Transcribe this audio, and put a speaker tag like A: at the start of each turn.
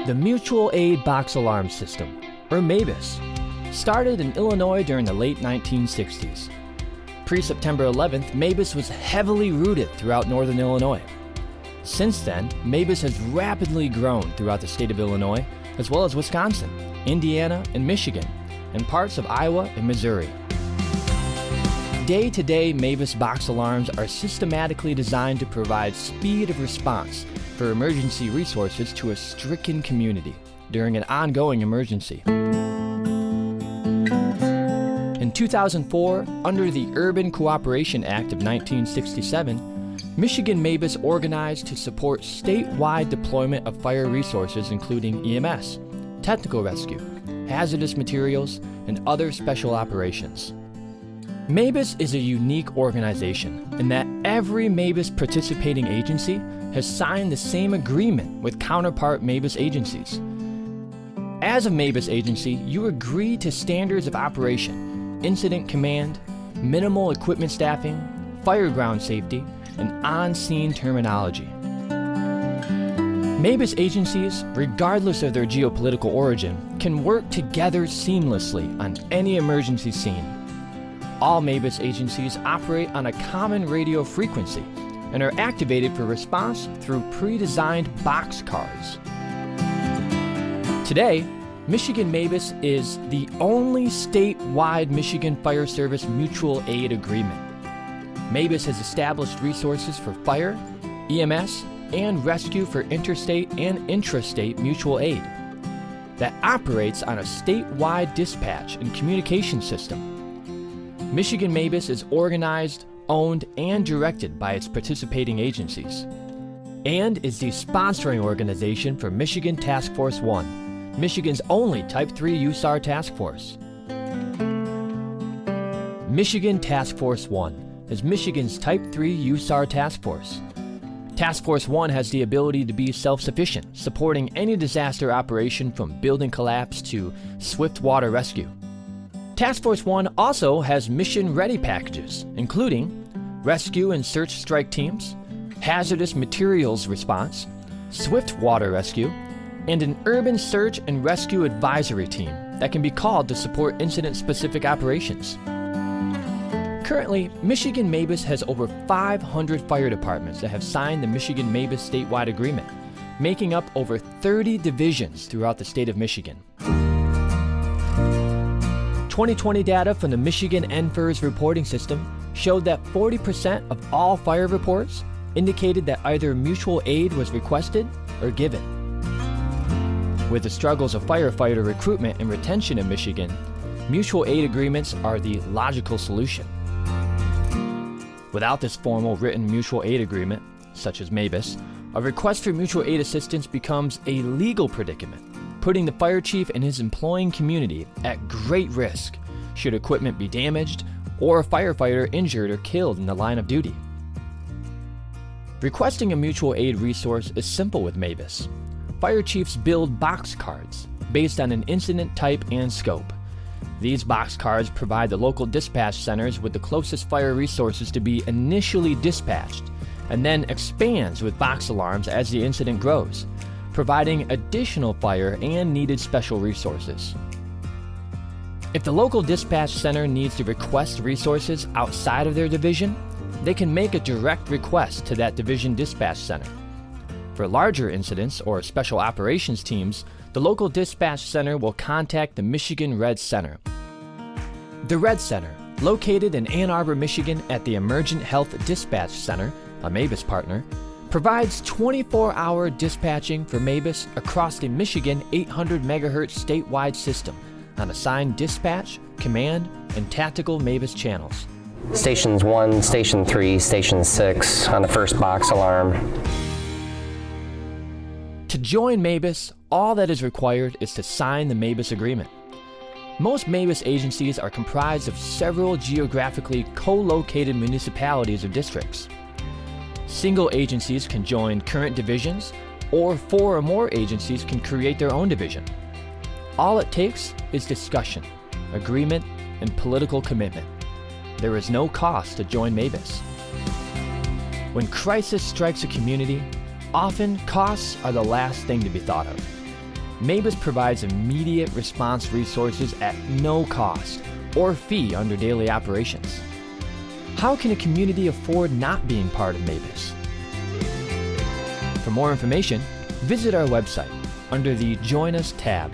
A: The Mutual Aid Box Alarm System, or MABAS, started in Illinois during the late 1960s. Pre-September 11th, MABAS was heavily rooted throughout northern Illinois. Since then, MABAS has rapidly grown throughout the state of Illinois, as well as Wisconsin, Indiana, and Michigan, and parts of Iowa and Missouri. Day-to-day MABAS box alarms are systematically designed to provide speed of response for emergency resources to a stricken community during an ongoing emergency. In 2004, under the Urban Cooperation Act of 1967, Michigan MABAS organized to support statewide deployment of fire resources including EMS, technical rescue, hazardous materials, and other special operations. MABAS is a unique organization in that every MABAS participating agency has signed the same agreement with counterpart MABAS agencies. As a MABAS agency, you agree to standards of operation, incident command, minimal equipment staffing, fire ground safety, and on-scene terminology. MABAS agencies, regardless of their geopolitical origin, can work together seamlessly on any emergency scene. All MABAS agencies operate on a common radio frequency and are activated for response through pre-designed box cards. Today, Michigan MABAS is the only statewide Michigan Fire Service mutual aid agreement. MABAS has established resources for fire, EMS, and rescue for interstate and intrastate mutual aid that operates on a statewide dispatch and communication system. Michigan MABAS is organized, owned, and directed by its participating agencies, and is the sponsoring organization for Michigan Task Force 1, Michigan's only Type 3 USAR task force. Michigan Task Force 1 is Michigan's Type 3 USAR task force. Task Force 1 has the ability to be self-sufficient, supporting any disaster operation from building collapse to swift water rescue. Task Force 1 also has mission-ready packages, including rescue and search strike teams, hazardous materials response, swift water rescue, and an urban search and rescue advisory team that can be called to support incident-specific operations. Currently, Michigan MABAS has over 500 fire departments that have signed the Michigan MABAS statewide agreement, making up over 30 divisions throughout the state of Michigan. 2020 data from the Michigan NFIRS reporting system showed that 40% of all fire reports indicated that either mutual aid was requested or given. With the struggles of firefighter recruitment and retention in Michigan, mutual aid agreements are the logical solution. Without this formal written mutual aid agreement, such as MABAS, a request for mutual aid assistance becomes a legal predicament, putting the fire chief and his employing community at great risk should equipment be damaged or a firefighter injured or killed in the line of duty. Requesting a mutual aid resource is simple with MABAS. Fire chiefs build box cards based on an incident type and scope. These box cards provide the local dispatch centers with the closest fire resources to be initially dispatched, and then expands with box alarms as the incident grows, providing additional fire and needed special resources. If the local dispatch center needs to request resources outside of their division, they can make a direct request to that division dispatch center. For larger incidents or special operations teams, the local dispatch center will contact the Michigan Red Center. The Red Center, located in Ann Arbor, Michigan at the Emergent Health Dispatch Center, a MABAS partner, provides 24-hour dispatching for MABAS across the Michigan 800 MHz statewide system on assigned dispatch, command, and tactical MABAS channels.
B: Stations 1, Station 3, Station 6 on the first box alarm.
A: To join MABAS, all that is required is to sign the MABAS agreement. Most MABAS agencies are comprised of several geographically co-located municipalities or districts. Single agencies can join current divisions, or 4 or more agencies can create their own division. All it takes is discussion, agreement, and political commitment. There is no cost to join MABAS. When crisis strikes a community, often costs are the last thing to be thought of. MABAS provides immediate response resources at no cost or fee under daily operations. How can a community afford not being part of MABAS? For more information, visit our website under the Join Us tab.